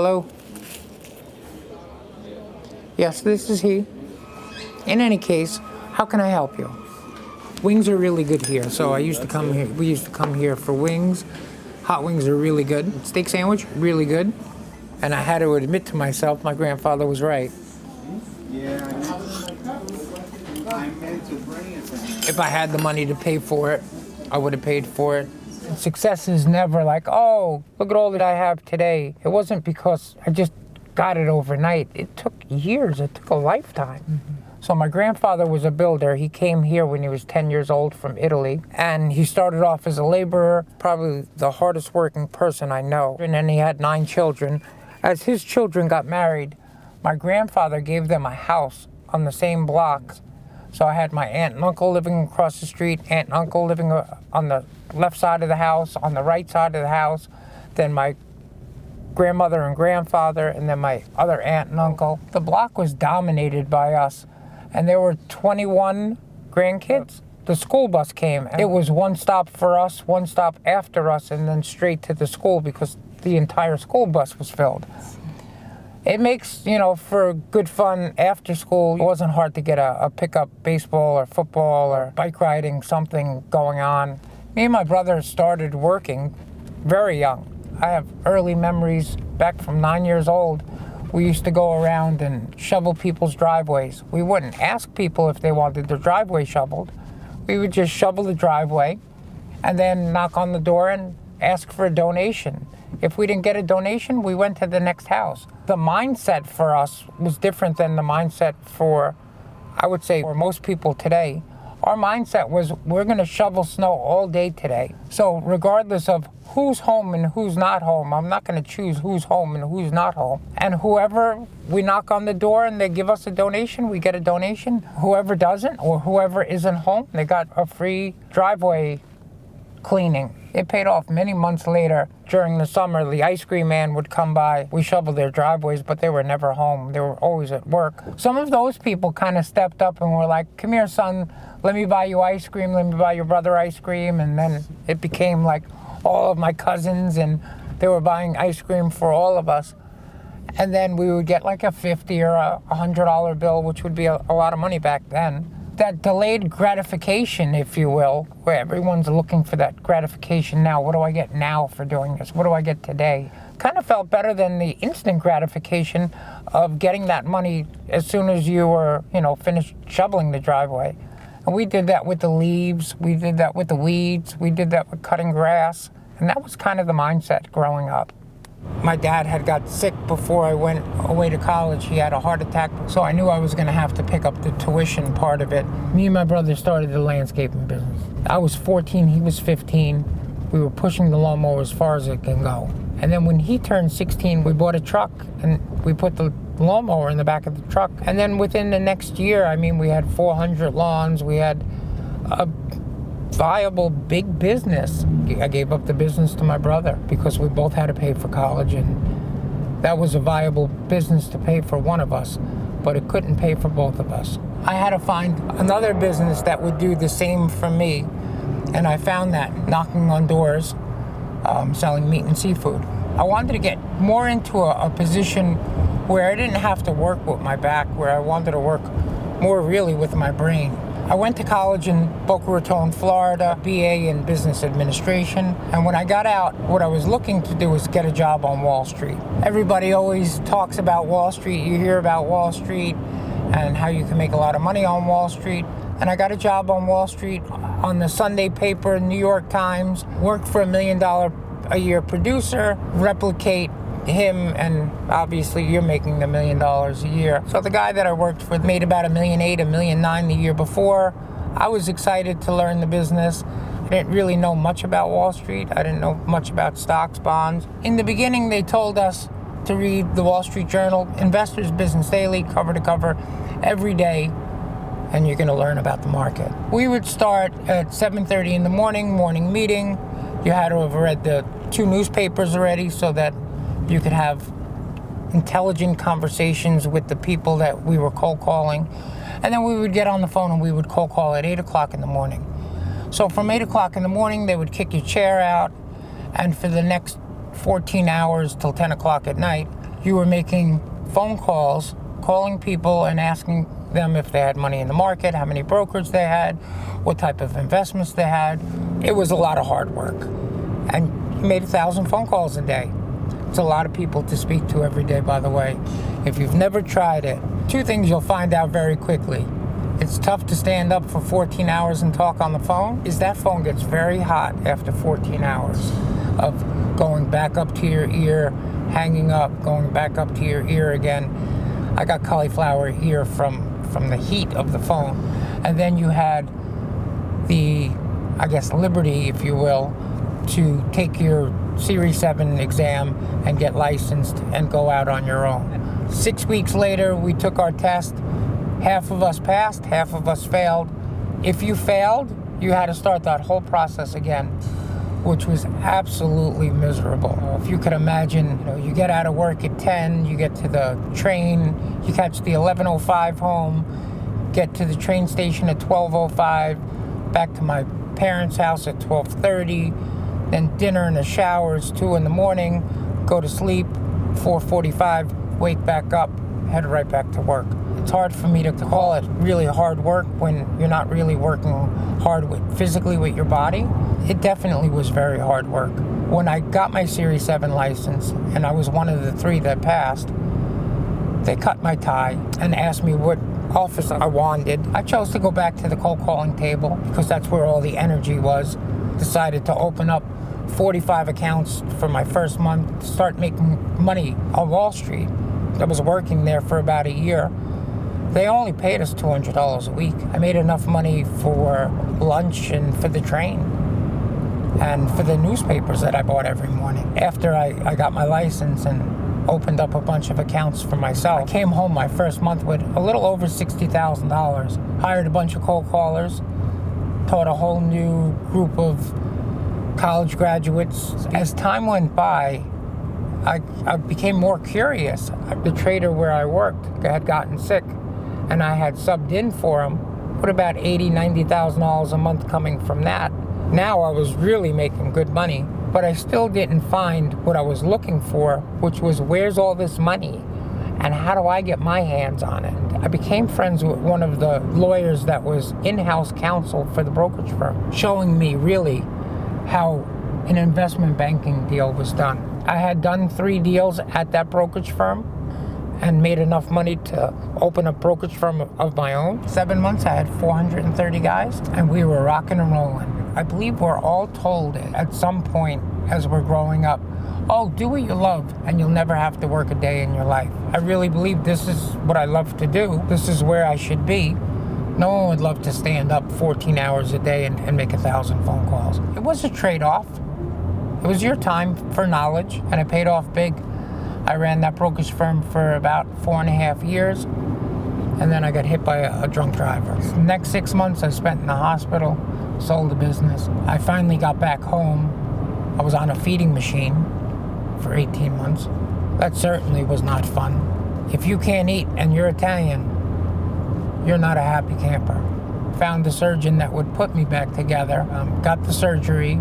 Hello? Yes, this is he. In any case, how can I help you? Wings are really good here, so we used to come here for wings. Hot wings are really good. Steak sandwich, really good. And I had to admit to myself, my grandfather was right. If I had the money to pay for it, I would have paid for it. Success is never like, oh, look at all that I have today. It wasn't because I just got it overnight. It took years. It took a lifetime. Mm-hmm. So my grandfather was a builder. He came here when he was 10 years old from Italy, and he started off as a laborer, probably the hardest working person I know. And then he had 9 children. As his children got married, my grandfather gave them a house on the same block. So I had my aunt and uncle living across the street, aunt and uncle living on the left side of the house, on the right side of the house, then my grandmother and grandfather, and then my other aunt and uncle. The block was dominated by us, and there were 21 grandkids. The school bus came. It was one stop for us, one stop after us, and then straight to the school because the entire school bus was filled. It makes, for good fun after school. It wasn't hard to get a pickup baseball or football or bike riding, something going on. Me and my brother started working very young. I have early memories back from 9 years old. We used to go around and shovel people's driveways. We wouldn't ask people if they wanted their driveway shoveled. We would just shovel the driveway and then knock on the door and ask for a donation. If we didn't get a donation, we went to the next house. The mindset for us was different than the mindset for, I would say, for most people today. Our mindset was, we're going to shovel snow all day today. So regardless of who's home and who's not home, I'm not going to choose who's home and who's not home. And whoever we knock on the door and they give us a donation, we get a donation. Whoever doesn't or whoever isn't home, they got a free driveway cleaning. It paid off. Many months later, during the summer, the ice cream man would come by. We shoveled their driveways, but they were never home. They were always at work. Some of those people kind of stepped up and were like, come here, son, let me buy you ice cream, let me buy your brother ice cream. And then it became like all of my cousins, and they were buying ice cream for all of us. And then we would get like a $50 or a $100 bill, which would be a lot of money back then. That delayed gratification, if you will, where everyone's looking for that gratification now. What do I get now for doing this? What do I get today? Kind of felt better than the instant gratification of getting that money as soon as you were, finished shoveling the driveway. And we did that with the leaves. We did that with the weeds. We did that with cutting grass. And that was kind of the mindset growing up. My dad had got sick before I went away to college. He had a heart attack, so I knew I was going to have to pick up the tuition part of it. Me and my brother started the landscaping business. I was 14, he was 15. We were pushing the lawnmower as far as it can go. And then when he turned 16, we bought a truck, and we put the lawnmower in the back of the truck. And then within the next year, we had 400 lawns. We had a viable big business. I gave up the business to my brother because we both had to pay for college, and that was a viable business to pay for one of us, but it couldn't pay for both of us. I had to find another business that would do the same for me, and I found that knocking on doors, selling meat and seafood. I wanted to get more into a position where I didn't have to work with my back, where I wanted to work more really with my brain. I went to college in Boca Raton, Florida, BA in business administration. And when I got out, what I was looking to do was get a job on Wall Street. Everybody always talks about Wall Street. You hear about Wall Street and how you can make a lot of money on Wall Street. And I got a job on Wall Street on the Sunday paper, New York Times, worked for $1 million a year producer, replicate him, and obviously you're making $1 million a year. So the guy that I worked for made about $1.8 million, $1.9 million the year before. I was excited to learn the business. I didn't really know much about Wall Street. I didn't know much about stocks, bonds. In the beginning, they told us to read the Wall Street Journal, Investors Business Daily, cover to cover, every day, and you're going to learn about the market. We would start at 7:30 in the morning meeting. You had to have read the 2 newspapers already so that you could have intelligent conversations with the people that we were cold calling. And then we would get on the phone and we would cold call at 8 o'clock in the morning. So from 8 o'clock in the morning, they would kick your chair out. And for the next 14 hours till 10 o'clock at night, you were making phone calls, calling people and asking them if they had money in the market, how many brokers they had, what type of investments they had. It was a lot of hard work. And you made 1,000 phone calls a day. It's a lot of people to speak to every day, by the way. If you've never tried it, 2 things you'll find out very quickly. It's tough to stand up for 14 hours and talk on the phone, is that phone gets very hot after 14 hours of going back up to your ear, hanging up, going back up to your ear again. I got cauliflower ear from the heat of the phone. And then you had the, I guess, liberty, if you will, to take your Series 7 exam and get licensed and go out on your own. 6 weeks later, we took our test. Half of us passed, half of us failed. If you failed, you had to start that whole process again, which was absolutely miserable. If you could imagine, you get out of work at 10, you get to the train, you catch the 11:05 home, get to the train station at 12:05, back to my parents' house at 12:30, then dinner and a shower is 2 in the morning, go to sleep, 4:45, wake back up, head right back to work. It's hard for me to call it really hard work when you're not really working hard physically with your body. It definitely was very hard work. When I got my Series 7 license, and I was one of the 3 that passed, they cut my tie and asked me what office I wanted. I chose to go back to the cold calling table because that's where all the energy was. Decided to open up 45 accounts for my first month, start making money on Wall Street. I was working there for about a year. They only paid us $200 a week. I made enough money for lunch and for the train and for the newspapers that I bought every morning. After I got my license and opened up a bunch of accounts for myself, I came home my first month with a little over $60,000. Hired a bunch of cold callers, taught a whole new group of college graduates. As time went by, I became more curious. The trader where I worked had gotten sick, and I had subbed in for him, put about $80,000, $90,000 a month coming from that. Now I was really making good money, but I still didn't find what I was looking for, which was where's all this money and how do I get my hands on it? I became friends with one of the lawyers that was in-house counsel for the brokerage firm, showing me really how an investment banking deal was done. I had done 3 deals at that brokerage firm and made enough money to open a brokerage firm of my own. 7 months, I had 430 guys, and we were rocking and rolling. I believe we're all told at some point as we're growing up, oh, do what you love, and you'll never have to work a day in your life. I really believe this is what I love to do. This is where I should be. No one would love to stand up 14 hours a day and make 1,000 phone calls. It was a trade-off. It was your time for knowledge, and it paid off big. I ran that brokerage firm for about 4.5 years, and then I got hit by a drunk driver. The next 6 months I spent in the hospital, sold the business. I finally got back home. I was on a feeding machine for 18 months. That certainly was not fun. If you can't eat and you're Italian, you're not a happy camper. Found a surgeon that would put me back together, got the surgery,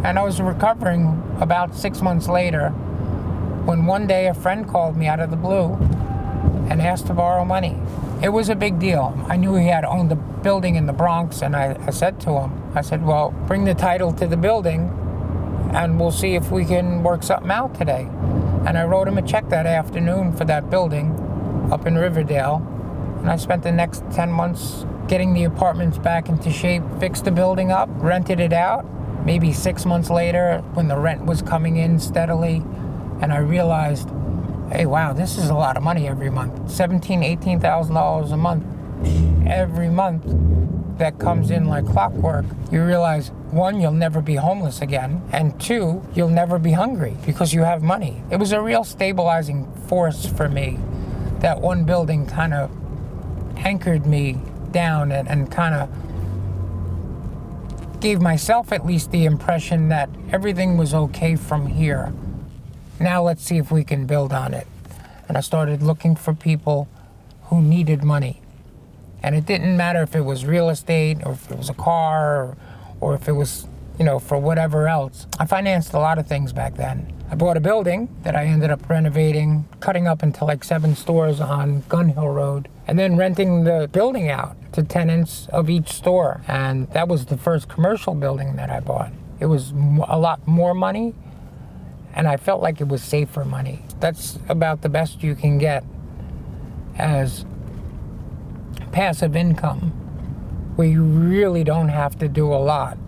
and I was recovering about 6 months later when one day a friend called me out of the blue and asked to borrow money. It was a big deal. I knew he had owned a building in the Bronx, and I said to him, well, bring the title to the building and we'll see if we can work something out today. And I wrote him a check that afternoon for that building up in Riverdale, and I spent the next 10 months getting the apartments back into shape, fixed the building up, rented it out. Maybe 6 months later, when the rent was coming in steadily, and I realized, hey, wow, this is a lot of money every month. $17,000, $18,000 a month. Every month that comes in like clockwork. You realize, 1, you'll never be homeless again, and 2, you'll never be hungry because you have money. It was a real stabilizing force for me. That one building kind of anchored me down and kind of gave myself at least the impression that everything was okay from here. Now let's see if we can build on it. And I started looking for people who needed money. And it didn't matter if it was real estate or if it was a car or if it was, for whatever else. I financed a lot of things back then. I bought a building that I ended up renovating, cutting up into like 7 stores on Gun Hill Road, and then renting the building out to tenants of each store. And that was the first commercial building that I bought. It was a lot more money, and I felt like it was safer money. That's about the best you can get as passive income, where you really don't have to do a lot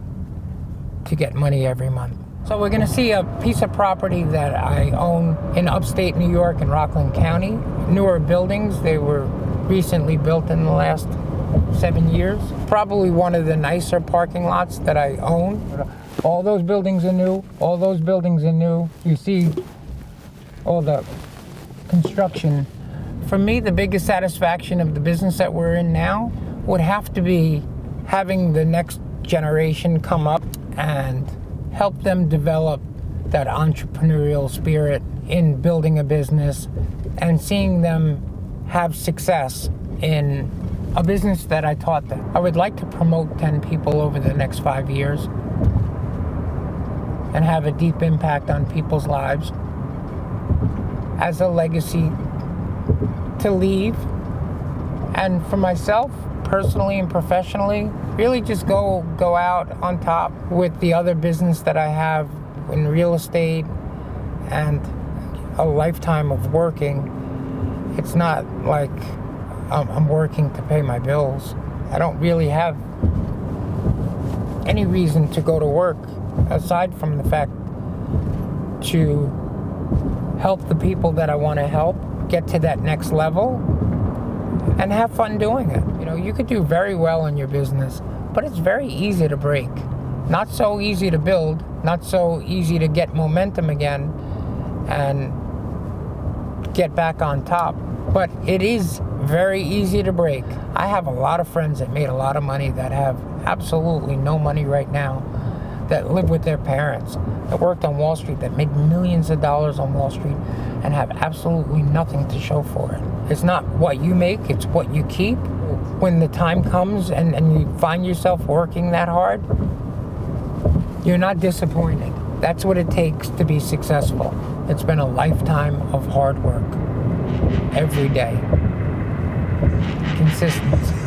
to get money every month. So we're gonna see a piece of property that I own in upstate New York in Rockland County. Newer buildings, they were recently built in the last 7 years. Probably one of the nicer parking lots that I own. All those buildings are new, all those buildings are new. You see all the construction. For me, the biggest satisfaction of the business that we're in now would have to be having the next generation come up and help them develop that entrepreneurial spirit in building a business and seeing them have success in a business that I taught them. I would like to promote 10 people over the next 5 years and have a deep impact on people's lives as a legacy to leave. And for myself, personally and professionally, really just go out on top with the other business that I have in real estate and a lifetime of working. It's not like I'm working to pay my bills. I don't really have any reason to go to work aside from the fact to help the people that I want to help get to that next level and have fun doing it. You know, you could do very well in your business, but it's very easy to break. Not so easy to build, not so easy to get momentum again and get back on top, but it is very easy to break. I have a lot of friends that made a lot of money that have absolutely no money right now, that live with their parents, that worked on Wall Street, that made millions of dollars on Wall Street and have absolutely nothing to show for it. It's not what you make, it's what you keep. When the time comes and you find yourself working that hard, you're not disappointed. That's what it takes to be successful. It's been a lifetime of hard work, every day, consistency.